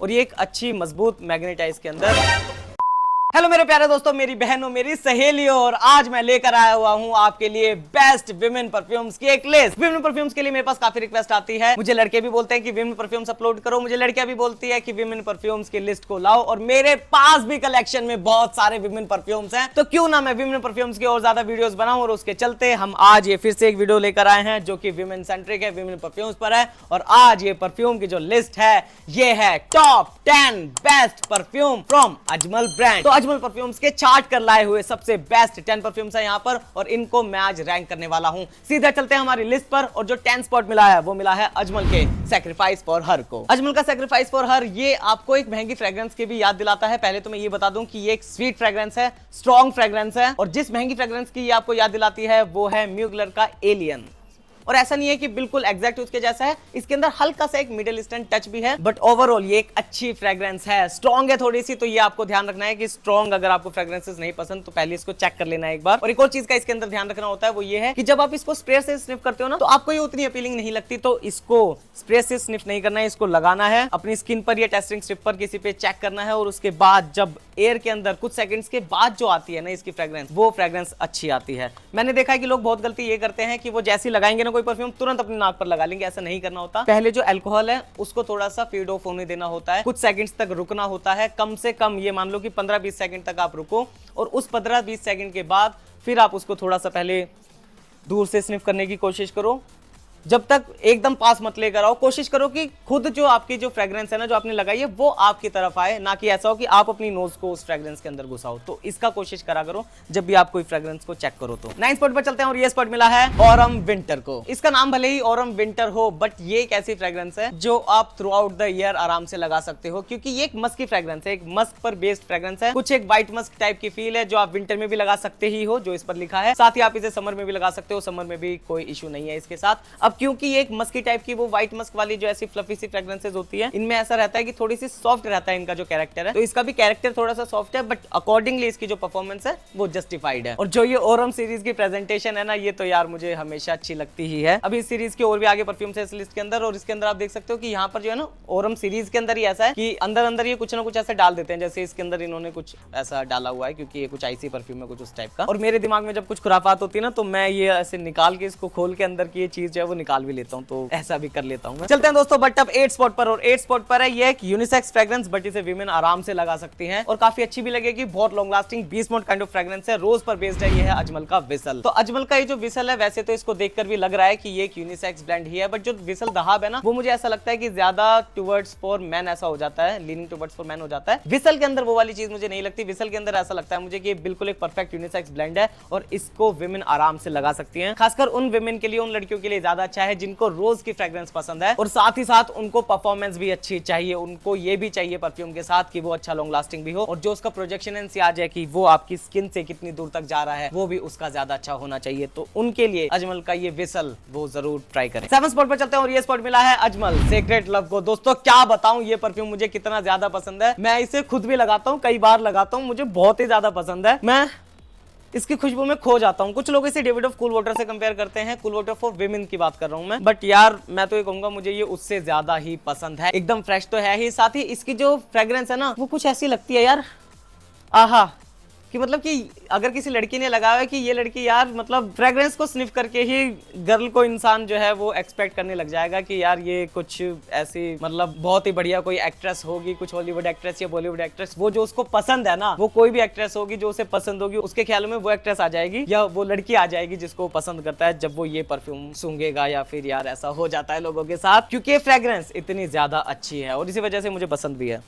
और ये एक अच्छी मजबूत मैग्नेट है इसके अंदर। हेलो मेरे प्यारे दोस्तों, मेरी बहनों, मेरी सहेलियों, और आज मैं लेकर आया हुआ हूं आपके लिए बेस्ट विमेन परफ्यूम्स की एक लिस्ट। विमेन परफ्यूम्स के लिए मेरे पास काफी रिक्वेस्ट आती है। मुझे लड़के भी बोलते हैं कि विमेन परफ्यूम्स अपलोड करो, मुझे लड़कियां भी बोलती है कि विमेन परफ्यूम्स की लिस्ट को लाओ, और मेरे पास भी कलेक्शन में बहुत सारे विमेन परफ्यूम्स हैं। तो क्यों ना मैं विमेन परफ्यूम्स की और ज्यादा वीडियोस बनाऊं, और उसके चलते हम आज ये फिर से एक वीडियो लेकर आए हैं जो कि विमेन सेंट्रिक है, विमेन परफ्यूम्स पर है। और आज ये परफ्यूम की जो लिस्ट है ये है top 10 best perfume from Ajmal brand. तो अजमल परफ्यूम्स के चार्ट कर लाए हुए सबसे बेस्ट 10 परफ्यूम्स है यहाँ पर, और इनको मैं आज रैंक करने वाला हूँ। सीधा चलते हैं हमारी लिस्ट पर, और जो 10 स्पॉट मिला है वो मिला है अजमल के सैक्रिफाइस फॉर हर को। अजमल का सैक्रिफाइस फॉर हर ये आपको एक महंगी फ्रेग्रेंस की भी याद दिलाता है। पहले तो मैं ये बता दूं कि ये एक स्वीट फ्रेग्रेंस है, स्ट्रॉन्ग फ्रेग्रेंस है, और जिस महंगी फ्रेग्रेंस की ये आपको याद दिलाती है वो है म्यूगलर का एलियन। और ऐसा नहीं है कि बिल्कुल एग्जैक्ट उसके जैसा है, इसके अंदर हल्का सा एक मिडिल ईस्टर्न टच भी है, बट ओवरऑल ये एक अच्छी फ्रेग्रेंस है। स्ट्रॉन्ग है थोड़ी सी, तो ये आपको ध्यान रखना है कि स्ट्रॉन्ग अगर आपको फ्रेग्रेंसेस नहीं पसंद तो पहले इसको चेक कर लेना है एक बार। और एक और चीज का इसके अंदर ध्यान रखना होता है, वो ये है कि जब आप इसको स्प्रे से स्निफ करते हो ना, तो आपको ये उतनी अपीलिंग नहीं लगती, तो इसको स्प्रे से स्निफ नहीं करना है, इसको लगाना है अपनी स्किन पर या टेस्टिंग स्ट्रिप पर किसी पे चेक करना है, और उसके बाद जब एयर के अंदर कुछ सेकंड्स के बाद जो आती है ना इसकी फ्रेग्रेंस, वो फ्रेग्रेंस अच्छी आती है। मैंने देखा है कि लोग बहुत गलती ये करते हैं कि वो जैसे ही लगाएंगे ना कोई परफ्यूम तुरंत अपनी नाक पर लगा लेंगे। ऐसा नहीं करना होता। पहले जो अल्कोहल है उसको थोड़ा सा फीड ऑफ होने देना होता है, कुछ सेकंड्स तक रुकना होता है, कम से कम ये मान लो कि 15-20 सेकंड तक आप रुको, और उस 15-20 सेकंड के बाद फिर आप उसको थोड़ा सा पहले दूर से स्निफ करने की कोशिश करो। जब तक एकदम पास मत लेकर आओ, कोशिश करो कि खुद जो आपकी जो फ्रेग्रेंस है ना जो आपने लगाई है वो आपकी तरफ आए, ना कि ऐसा हो कि आप अपनी नोज को उस फ्रेग्रेंस के अंदर घुसाओ। तो इसका कोशिश करा करो जब भी आप कोई फ्रेग्रेंस को चेक करो। तो 9 स्पॉट पर चलते हैं, और ये स्पॉट मिला है ऑरम विंटर को। इसका नाम भले ही ऑरम विंटर हो, बट ये एक ऐसी फ्रेग्रेंस है जो आप थ्रू आउट द ईयर आराम से लगा सकते हो, क्योंकि ये एक मस्क की फ्रेग्रेंस है, एक मस्क पर बेस्ड फ्रेग्रेंस है। कुछ एक व्हाइट मस्क टाइप की फील है जो आप विंटर में भी लगा सकते ही हो, जो इस पर लिखा है। साथ ही आप इसे समर में भी लगा सकते हो, समर में भी कोई इशू नहीं है इसके साथ। अब क्योंकि एक मस्की टाइप की वो व्हाइट मस्क वाली जो ऐसी फ्लफी सी फ्रेग्रेंसेस होती है, इनमें ऐसा रहता है कि थोड़ी सी सॉफ्ट रहता है इनका जो कैरेक्टर है, तो इसका भी कैरेक्टर थोड़ा सा सॉफ्ट है, बट अकॉर्डिंगली इसकी जो परफॉर्मेंस है वो जस्टिफाइड है। और जो ये ओरम सीरीज की प्रेजेंटेशन है ना, ये तो यार मुझे हमेशा अच्छी लगती ही है। अभी इस सीरीज के और भी आगे परफ्यूम्स है इस लिस्ट के अंदर, और इसके अंदर आप देख सकते हो कि यहाँ पर जो है ना ओरम सीरीज के अंदर ही ऐसा है कि अंदर अंदर ये कुछ ना कुछ ऐसे डाल देते हैं, जैसे इसके अंदर इन्होंने कुछ ऐसा डाला हुआ है, क्योंकि ये कुछ आईसी परफ्यूम है कुछ उस टाइप का। और मेरे दिमाग में जब कुछ खुराफात होती है ना, तो मैं ये ऐसे निकाल के इसको खोल के अंदर की ये चीज जो है वो निकाल भी लेता हूँ, तो ऐसा भी कर लेता हूँ। चलते हैं दोस्तों बट अब 8 स्पॉट पर, और 8 स्पॉट पर है ये एक यूनिसेक्स फ्रेग्रेंस, बट इसे विमेन आराम से लगा सकती हैं और काफी अच्छी भी लगेगी। बहुत long lasting beast mode kind of fragrance है, रोज पर बेस्ड है। ये है अजमल का विसल। तो अजमल का ये जो विसल है, वैसे तो इसको देखकर भी लग रहा है कि ये एक यूनिसेक्स ब्रांड ही है, बट जो विसल दहाब है ना, वो मुझे ऐसा लगता है कि ज्यादा टुवर्ड्स फॉर मैन ऐसा हो जाता है, लीनिंग टुवर्ड्स फॉर मैन हो जाता है। विसल के अंदर वो वाली चीज मुझे नहीं लगती। विसल के अंदर ऐसा लगता है मुझे कि बिल्कुल एक परफेक्ट यूनिसेक्स ब्रांड है, और इसको विमेन आराम से लगा सकती हैं। खासकर उन विमेन के लिए, उन लड़कियों के लिए ज्यादा अच्छा है जिनको रोज की फ्रेग्रेंस पसंद है, और साथ ही साथ उनको परफॉर्मेंस भी अच्छी चाहिए। उनको ये भी चाहिए परफ्यूम के साथ कि वो अच्छा लॉन्ग लास्टिंग भी हो, और जो उसका प्रोजेक्शन आ जाए कि वो आपकी स्किन से कितनी दूर तक जा रहा है, वो भी उसका ज्यादा अच्छा होना चाहिए। तो उनके लिए अजमल का ये विसल वो जरूर ट्राई करें। 7 स्पॉट पर चलते हैं, और ये स्पॉट मिला है अजमल सीक्रेट लव को। दोस्तों क्या बताऊं, ये परफ्यूम मुझे कितना ज्यादा पसंद है। मैं इसे खुद भी लगाता हूँ, कई बार लगाता हूँ, मुझे बहुत ही ज्यादा पसंद है। मैं इसकी खुशबू में खो जाता हूँ। कुछ लोग इसे डेविड ऑफ कूल वाटर से कंपेयर करते हैं, कूल वाटर फॉर विमेन की बात कर रहा हूँ मैं, बट यार मैं तो ये कहूंगा मुझे ये उससे ज्यादा ही पसंद है। एकदम फ्रेश तो है ही, साथ ही इसकी जो फ्रेग्रेंस है ना वो कुछ ऐसी लगती है यार, आहा, कि मतलब कि अगर किसी लड़की ने लगाया है कि ये लड़की यार मतलब फ्रेग्रेंस को स्निफ करके ही गर्ल को इंसान जो है वो एक्सपेक्ट करने लग जाएगा कि यार ये कुछ ऐसी मतलब बहुत ही बढ़िया कोई एक्ट्रेस होगी, कुछ हॉलीवुड एक्ट्रेस या बॉलीवुड एक्ट्रेस, वो जो उसको पसंद है ना, वो कोई भी एक्ट्रेस होगी जो उसे पसंद होगी, उसके ख्यालों में वो एक्ट्रेस आ जाएगी या वो लड़की आ जाएगी जिसको पसंद करता है, जब वो ये परफ्यूम सूंघेगा। या फिर यार ऐसा हो जाता है लोगों के साथ, क्योंकि फ्रेग्रेंस इतनी ज्यादा अच्छी है और इसी वजह से मुझे पसंद भी है।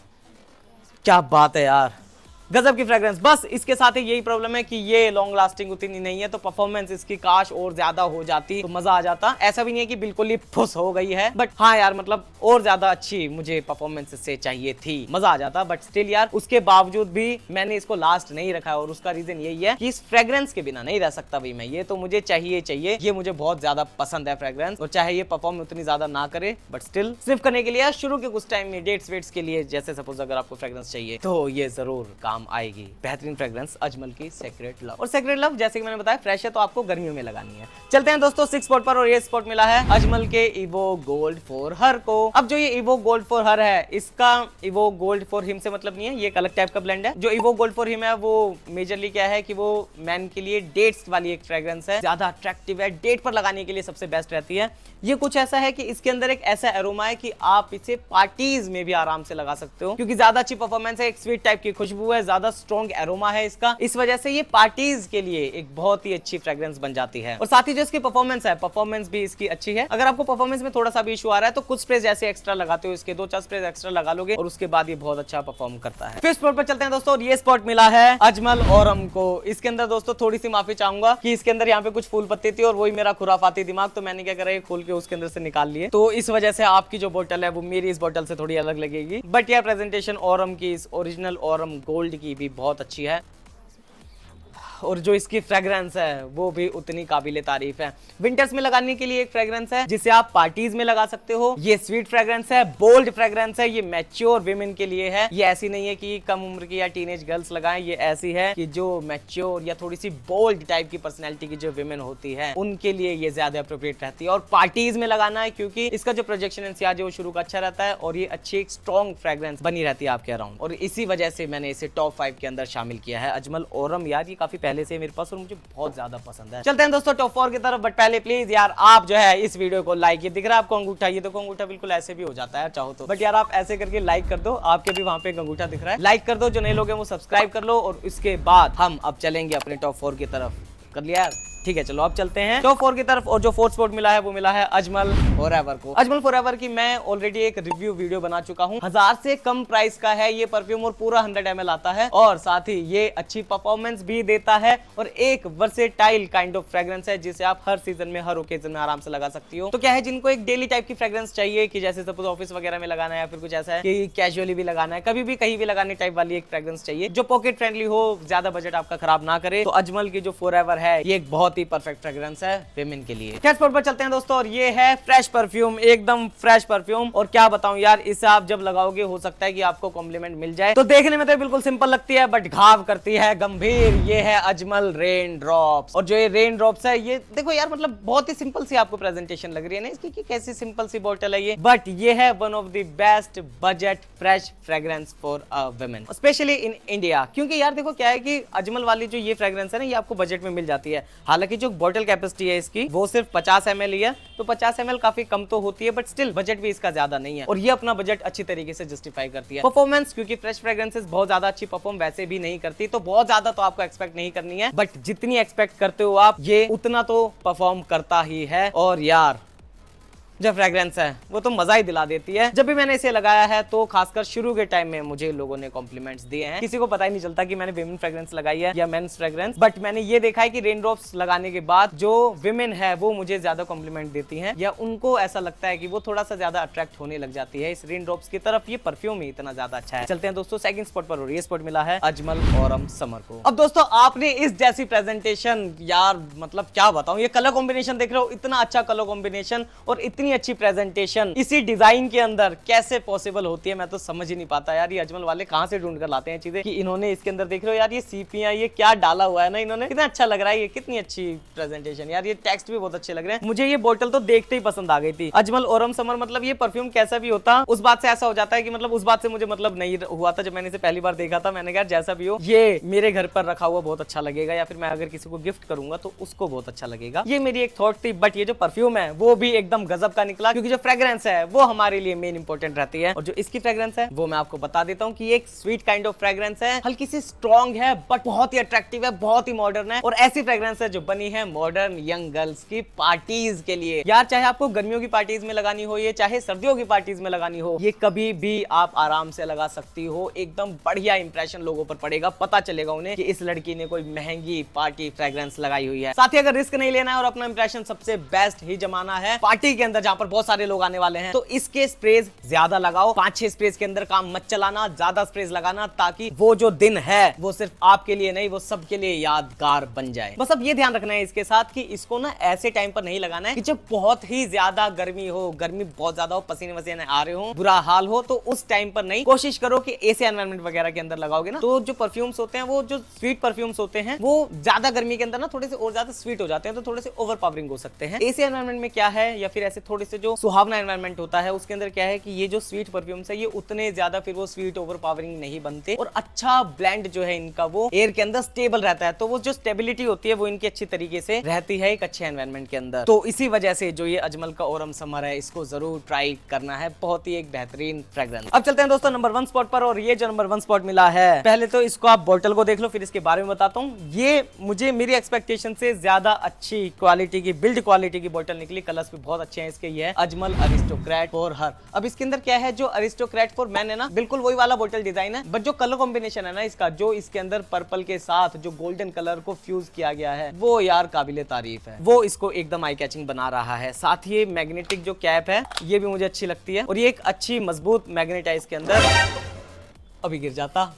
क्या बात है यार, गजब की फ्रेग्रेंस। बस इसके साथ ही यही प्रॉब्लम है कि ये लॉन्ग लास्टिंग उतनी नहीं है, तो परफॉर्मेंस इसकी काश और ज्यादा हो जाती तो मजा आ जाता। ऐसा भी नहीं है कि बिल्कुल ही फुस हो गई है, बट हाँ यार मतलब और ज्यादा अच्छी मुझे परफॉर्मेंस इससे चाहिए थी, मजा आ जाता। बट स्टिल यार उसके बावजूद भी मैंने इसको लास्ट नहीं रखा है, और उसका रीजन यही है कि इस फ्रेग्रेंस के बिना नहीं रह सकता भाई मैं। ये तो मुझे चाहिए, ये मुझे बहुत ज्यादा पसंद है फ्रेग्रेंस, और चाहे ये परफॉर्म उतनी ज्यादा ना करे, बट स्टिल सिर्फ करने के लिए शुरू के कुछ टाइम में डेट्स वेट्स के लिए, जैसे सपोज अगर आपको फ्रेग्रेंस चाहिए तो ये जरूर काम काम आएगी। बेहतरीन फ्रेग्रेंस अजमल की सेक्रेट लव। और सेक्रेट लव जैसे कि मैंने बताया फ्रेश है तो आपको गर्मियों में लगानी है। चलते हैं दोस्तों 6 स्पॉट पर, और ये स्पॉट मिला है अजमल के इवोक गोल्ड फॉर हर को। अब जो ये इवोक गोल्ड फॉर हर है, इसका इवोक गोल्ड फॉर हिम से मतलब नहीं है, ये एक अलग टाइप का ब्लेंड है। जो इवोक गोल्ड फॉर हिम है वो मेजरली क्या है कि वो मैन के लिए डेट्स वाली एक फ्रेग्रेंस है, ज्यादा अट्रैक्टिव है, डेट पर लगाने के लिए सबसे बेस्ट रहती है। ये कुछ ऐसा है कि इसके अंदर एक ऐसा एरोमा है कि आप इसे पार्टीज में भी आराम से लगा सकते हो, क्योंकि ज्यादा अच्छी परफॉर्मेंस है, एक स्वीट टाइप की खुशबू है, ज्यादा स्ट्रॉन्ग एरोमा है इसका। इस वजह से ये पार्टीज के लिए एक बहुत ही अच्छी फ्रेग्रेंस बन जाती है। और साथ ही जो इसकी परफॉर्मेंस है, परफॉर्मेंस भी इसकी अच्छी है। अगर आपको परफॉर्मेंस में थोड़ा सा भी इशू आ रहा है तो कुछ स्प्रेज ऐसे एक्स्ट्रा लगाते हो, इसके 2-4 स्प्रेज एक्स्ट्रा लगा लोगे और उसके बाद ये बहुत अच्छा परफॉर्म करता है। फिर स्पॉट पर चलते हैं दोस्तों, और ये स्पॉट मिला है अजमल औरम को। इसके अंदर दोस्तों थोड़ी सी माफी चाहूंगा कि इसके अंदर यहाँ पे कुछ फूल पत्ती थी और वही मेरा खुराफाती दिमाग, तो मैंने क्या करा, खोल के उसके अंदर से निकाल लिए, तो इस वजह से आपकी जो बोतल है वो मेरी इस बोतल से थोड़ी अलग लगेगी। बट यह प्रेजेंटेशन औरम की, इस ओरिजिनल औरम गोल्ड की भी बहुत अच्छी है, और जो इसकी फ्रेग्रेंस है वो भी उतनी काबिले तारीफ है। विंटर्स में लगाने के लिए एक फ्रेग्रेंस है जिसे आप पार्टीज में लगा सकते हो। ये स्वीट फ्रेग्रेंस है, बोल्ड फ्रेग्रेंस है, ये मैच्योर विमेन के लिए है। ये ऐसी नहीं है कि कम उम्र की या टीनेज गर्ल्स लगाएं, ये ऐसी है कि जो मैच्योर या थोड़ी सी बोल्ड टाइप की पर्सनैलिटी की जो विमेन होती है उनके लिए ये ज्यादा अप्रोप्रिएट रहती है। और पार्टीज में लगाना है क्योंकि इसका जो प्रोजेक्शन एनसीआर जो शुरू का अच्छा रहता है और ये अच्छी एक स्ट्रॉन्ग फ्रेग्रेंस बनी रहती है आपके अराउंड, और इसी वजह से मैंने इसे टॉप 5 के अंदर शामिल किया है। अजमल औरम यार ये काफी पहले से मेरे पास और मुझे बहुत ज्यादा पसंद है। चलते हैं दोस्तों टॉप 4 की तरफ, बट पहले प्लीज यार आप जो है इस वीडियो को लाइक, ये दिख रहा है आपको अंगूठा, ये देखो अंगूठा बिल्कुल ऐसे भी हो जाता है चाहो तो, बट यार आप ऐसे करके लाइक कर दो, आपके भी वहां पे अंगूठा दिख रहा है, लाइक कर दो। जो नए लोग हैं वो सब्सक्राइब कर लो, और इसके बाद हम अब चलेंगे अपने टॉप 4 की तरफ। कर लिया यार, ठीक है चलो अब चलते हैं टॉप 4 की तरफ। और जो 4th स्पॉट मिला है वो मिला है अजमल फॉरएवर को। अजमल फॉरएवर की मैं ऑलरेडी एक रिव्यू वीडियो बना चुका हूं। 1000 से कम प्राइस का है ये परफ्यूम और पूरा 100 ml आता है, और साथ ही ये अच्छी परफॉर्मेंस भी देता है, और एक वर्सेटाइल काइंड ऑफ फ्रेग्रेंस है जिसे आप हर सीजन में, हर ओकेजन में आराम से लगा सकती हो। तो क्या है, जिनको एक डेली टाइप की फ्रेग्रेंस चाहिए कि जैसे सपोज ऑफिस वगैरह में लगाना है, या फिर कुछ ऐसा है कि कैजुअली भी लगाना है, कभी भी कहीं भी लगाने टाइप वाली एक फ्रेग्रेंस चाहिए जो पॉकेट फ्रेंडली हो, ज्यादा बजट आपका खराब ना करे, तो अजमल की जो फॉरएवर है ये एक बहुत ही परफेक्ट फ्रेग्रेंस है विमेन के लिए। थर्ड स्पॉट पर चलते हैं दोस्तों, और ये है फ्रेश परफ्यूम, एकदम फ्रेश परफ्यूम। और क्या बताऊं यार, इसे आप जब लगाओगे हो सकता है कि आपको कॉम्प्लीमेंट मिल जाए। तो देखने में तो बिल्कुल सिंपल लगती है बट घाव करती है गंभीर। ये है अजमल रेन ड्रॉप्स, और जो ये रेन ड्रॉप्स है ये देखो यार, मतलब बहुत ही सिंपल सी आपको प्रेजेंटेशन लग रही है ना इसकी कि कैसी सिंपल सी बॉटल है ये, बट ये है one of the best budget fresh fragrance for a women, specially in India. क्योंकि यार देखो क्या है कि अजमल वाली जो ये फ्रेग्रेंस है ना, ये आपको बजट में मिल जाती है। हालांकि जो बॉटल कैपेसिटी है इसकी वो सिर्फ 50 ml ही है, तो 50 ml काफी कम तो होती है, बट स्टिल बजट भी इसका ज्यादा नहीं है, और ये अपना बजट अच्छी तरीके से जस्टिफाई करती है। परफॉर्मेंस, क्योंकि फ्रेश फ्रेग्रेंसेस बहुत ज्यादा अच्छी परफॉर्म वैसे भी नहीं करती, तो बहुत ज्यादा तो आपको एक्सपेक्ट नहीं करनी है, बट जितनी एक्सपेक्ट करते हो आप, ये उतना तो परफॉर्म करता ही है। और यार जो फ्रेग्रेंस है वो तो मजा ही दिला देती है। जब भी मैंने इसे लगाया है तो खासकर शुरू के टाइम में मुझे लोगों ने कॉम्प्लीमेंट्स दिए हैं। किसी को पता ही नहीं चलता कि मैंने विमेन फ्रेग्रेंस लगाई है या मेंस फ्रेग्रेंस, बट मैंने ये देखा है कि रेन ड्रॉप्स लगाने के बाद जो विमेन है वो मुझे ज्यादा कॉम्प्लीमेंट देती हैं, या उनको ऐसा लगता है कि वो थोड़ा सा ज्यादा अट्रैक्ट होने लग जाती है इस रेन ड्रॉप्स की तरफ। ये परफ्यूम ही इतना ज्यादा अच्छा है। चलते हैं दोस्तों सेकंड स्पॉट पर, और ये स्पॉट मिला है अजमल औरम समर को। अब दोस्तों आपने इस जैसी प्रेजेंटेशन, यार मतलब क्या बताऊं, ये कलर कॉम्बिनेशन देख रहे हो, इतना अच्छा कलर कॉम्बिनेशन और इतनी अच्छी प्रेजेंटेशन इसी डिजाइन के अंदर कैसे पॉसिबल होती है, मैं तो समझ ही नहीं पाता यार। ये अजमल वाले कहां से ढूंढ कर लाते हैं चीजें कि इन्होंने इसके अंदर देख रहे हो यार, ये सीपियां, ये क्या डाला हुआ है ना इन्होंने, कितना अच्छा लग रहा है, ये कितनी अच्छी प्रेजेंटेशन यार। ये टेक्स्ट भी बहुत अच्छे लग रहे हैं। मुझे ये बोतल तो देखते ही पसंद आ गई थी। अजमल औरम समर, मतलब ये परफ्यूम कैसा भी होता उस बात से ऐसा हो जाता है कि मतलब उस बात से मुझे मतलब नहीं हुआ था जब मैंने इसे पहली बार देखा था। मैंने कहा जैसा भी हो ये मेरे घर पर रखा हुआ बहुत अच्छा लगेगा, या फिर मैं अगर किसी को गिफ्ट करूंगा तो उसको बहुत अच्छा लगेगा। ये मेरी एक थॉट थी, बट ये जो परफ्यूम है वो भी एकदम गजब का निकला, क्योंकि जो फ्रेग्रेंस है वो हमारे लिए मेन इंपॉर्टेंट रहती है। और जो इसकी फ्रेग्रेंस है वो मैं आपको बता देता हूँ कि एक स्वीट काइंड ऑफ फ्रेग्रेंस है, हल्की सी स्ट्रॉन्ग है बट बहुत ही अट्रैक्टिव है, बहुत ही मॉडर्न है, और ऐसी फ्रेग्रेंस है जो बनी है मॉडर्न यंग गर्ल्स की पार्टीज के लिए। यार चाहे आपको गर्मियों की पार्टीज में लगानी हो, ये चाहे सर्दियों की पार्टीज में लगानी हो, ये कभी भी आप आराम से लगा सकती हो। एकदम बढ़िया इंप्रेशन लोगों पर पड़ेगा, पता चलेगा उन्हें कि इस लड़की ने कोई महंगी पार्टी फ्रेग्रेंस लगाई हुई है। साथ ही अगर रिस्क नहीं लेना है और अपना इंप्रेशन सबसे बेस्ट ही जमाना है, पार्टी के अंदर जहां पर बहुत सारे लोग आने वाले हैं, तो इसके स्प्रेज ज्यादा लगाओ। 5-6 स्प्रेज के अंदर काम मत चलाना, ज्यादा स्प्रेज लगाना, ताकि वो जो दिन है वो सिर्फ आपके लिए नहीं, वो सबके लिए यादगार बन जाए। बस अब ये ध्यान रखना है इसके साथ कि इसको ना ऐसे टाइम पर नहीं लगाना है कि जब बहुत ही ज्यादा गर्मी हो, गर्मी बहुत ज्यादा हो, पसीने वसीने आ रहे हो, बुरा हाल हो, तो उस टाइम पर नहीं। कोशिश करो कि ऐसे एनवायरनमेंट वगैरह के अंदर लगाओगे ना, तो जो परफ्यूम्स होते हैं, वो जो स्वीट परफ्यूम्स होते हैं, वो ज्यादा गर्मी के अंदर ना थोड़े से और ज्यादा स्वीट हो जाते हैं, तो थोड़े से ओवर पावरिंग हो सकते हैं। ऐसे एनवायरनमेंट में क्या है, या फिर ऐसे थोड़े से जो सुहावना एनवायरनमेंट होता है, उसके अंदर क्या है कि ये जो स्वीट परफ्यूम्स है, ये उतने ज्यादा फिर वो स्वीट ओवर पावरिंग नहीं बनते, और अच्छा ब्लेंड जो है इनका वो एयर के अंदर स्टेबल रहता है। तो वो जो स्टेबिलिटी होती है वो इनकी अच्छी तरीके से रहती है एक अच्छे एनवायरनमेंट के अंदर। तो इसी वजह से जो ये अजमल का ओरम समर है, इसको जरूर ट्राई करना है। बहुत ही एक बेहतरीन फ्रेग्रेंस। अब चलते हैं दोस्तों नंबर 1 स्पॉट पर, और ये जो नंबर 1 स्पॉट मिला है, पहले तो इसको आप बोतल को देख लो, फिर इसके बारे में बताता हूँ। ये मुझे मेरी एक्सपेक्टेशन से ज्यादा अच्छी क्वालिटी की, बिल्ड क्वालिटी की बोतल निकली। कलर्स भी बहुत अच्छे हैं इसके। ये है अजमल अरिस्टोक्रेट फॉर हर। अब इसके अंदर क्या है, जो अरिस्टोक्रेट फॉर मैन है ना, बिल्कुल वही वाला बोतल डिजाइन है, बट जो कलर कॉम्बिनेशन है ना इसका, जो इसके अंदर पर्पल के साथ जो गोल्डन कलर को फ्यूज किया गया है, वो यार काबिले तारीफ है। वो इसको एकदम आई कैचिंग बना रहा है। साथ ही मैग्नेटिक जो कैप है, ये भी मुझे अच्छी लगती है, और ये एक अच्छी मजबूत मैग्नेट है इसके अंदर। अभी गिर जाता,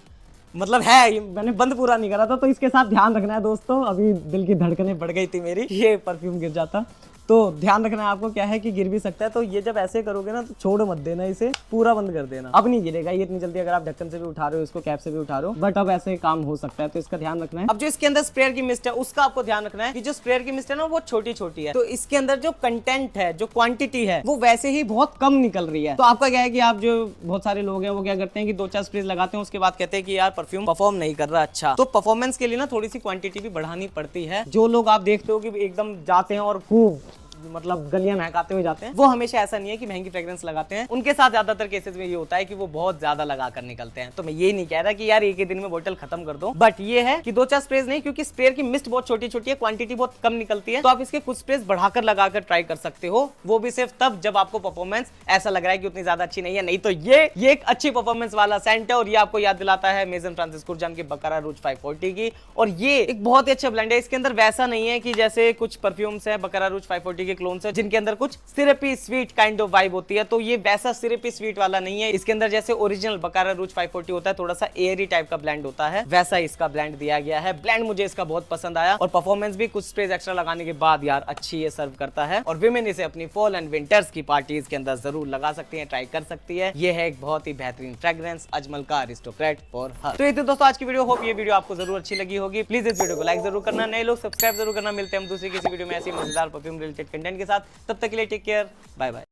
मतलब है, ये मैंने बंद पूरा नहीं करा था, तो इसके साथ ध्यान रखना है दोस्तों। अभी दिल की धड़कनें बढ़ गई थी मेरी, ये परफ्यूम गिर जाता। तो ध्यान रखना है आपको, क्या है कि गिर भी सकता है। तो ये जब ऐसे करोगे ना, तो छोड़ मत देना, इसे पूरा बंद कर देना। अब नहीं गिरेगा ये इतनी जल्दी, अगर आप ढक्कन से भी उठा रहे हो, इसको कैप से भी उठा रहे हो, बट अब ऐसे काम हो सकता है, तो इसका ध्यान रखना है। अब जो इसके अंदर स्प्रेयर की मिस्ट है, उसका आपको ध्यान रखना है कि जो स्प्रेयर की मिस्ट है ना, वो छोटी छोटी है, तो इसके अंदर जो कंटेंट है, जो क्वांटिटी है, वो वैसे ही बहुत कम निकल रही है। तो आपका क्या है कि आप जो बहुत सारे लोग हैं, वो क्या करते हैं कि 2-4 स्प्रेज लगाते हैं, उसके बाद कहते हैं कि यार परफ्यूम परफॉर्म नहीं कर रहा अच्छा। तो परफॉर्मेंस के लिए ना थोड़ी सी क्वांटिटी भी बढ़ानी पड़ती है। जो लोग आप देखते हो कि एकदम जाते हैं और खूब मतलब गलियां महकाते हुए जाते हैं, वो हमेशा ऐसा नहीं है कि महंगी फ्रेग्रेंस लगाते हैं। उनके साथ ज्यादातर केसेस में ये होता है कि वो बहुत ज्यादा लगा कर निकलते हैं। तो मैं ये नहीं कह रहा कि यार एक ही दिन में बोतल खत्म कर दो, बट ये है कि 2-4 स्प्रेज नहीं, क्योंकि स्प्रेयर की मिस्ट बहुत छोटी छोटी है, क्वांटिटी बहुत कम निकलती है। तो आप इसके कुछ स्प्रेज बढ़ाकर लगाकर ट्राई कर सकते हो, वो भी सिर्फ तब जब आपको परफॉर्मेंस ऐसा लग रहा है कि उतनी ज्यादा अच्छी नहीं है। नहीं तो ये एक अच्छी परफॉर्मेंस वाला सेंट है, और ये आपको याद दिलाता है मेजन फ्रांसिस कुरजान की बकारा रूज 540 की। और ये एक बहुत ही अच्छा ब्लेंड है। इसके अंदर वैसा नहीं है कि जैसे कुछ परफ्यूम्स है बकारा रूज 540 के क्लोन्स है, जिनके अंदर कुछ सिरपी स्वीट काइंड ऑफ वाइब होती है। तो ये वैसा सिरपी स्वीट वाला नहीं है। इसके अंदर जैसे ओरिजिनल बकारा रूज 540 होता है, थोड़ा सा एयरी टाइप का ब्लेंड होता है, वैसा इसका ब्लेंड दिया गया है। ब्लेंड मुझे इसका बहुत पसंद आया, और परफॉर्मेंस भी कुछ स्प्रेज एक्स्ट्रा लगाने के बाद यार अच्छी ये सर्व करता है। और विमेन इसे अपनी फॉल एंड विंटर्स की पार्टीज के अंदर जरूर लगा सकती है, ट्राई कर सकती है। ये है एक बहुत ही बेहतरीन फ्रेग्रेंस, अजमल का अरिस्टोक्रेट फॉर हर। तो ये थी दोस्तों आज की वीडियो। होप ये वीडियो आपको जरूर अच्छी लगी होगी। प्लीज इस वीडियो को लाइक जरूर करना, नए लोग सब्सक्राइब जरूर करना। मिलते हैं हम दूसरी किसी वीडियो में ऐसी मजेदार परफ्यूम रिलेटेड कंटेंट के साथ। तब तक के लिए टेक केयर, बाय बाय।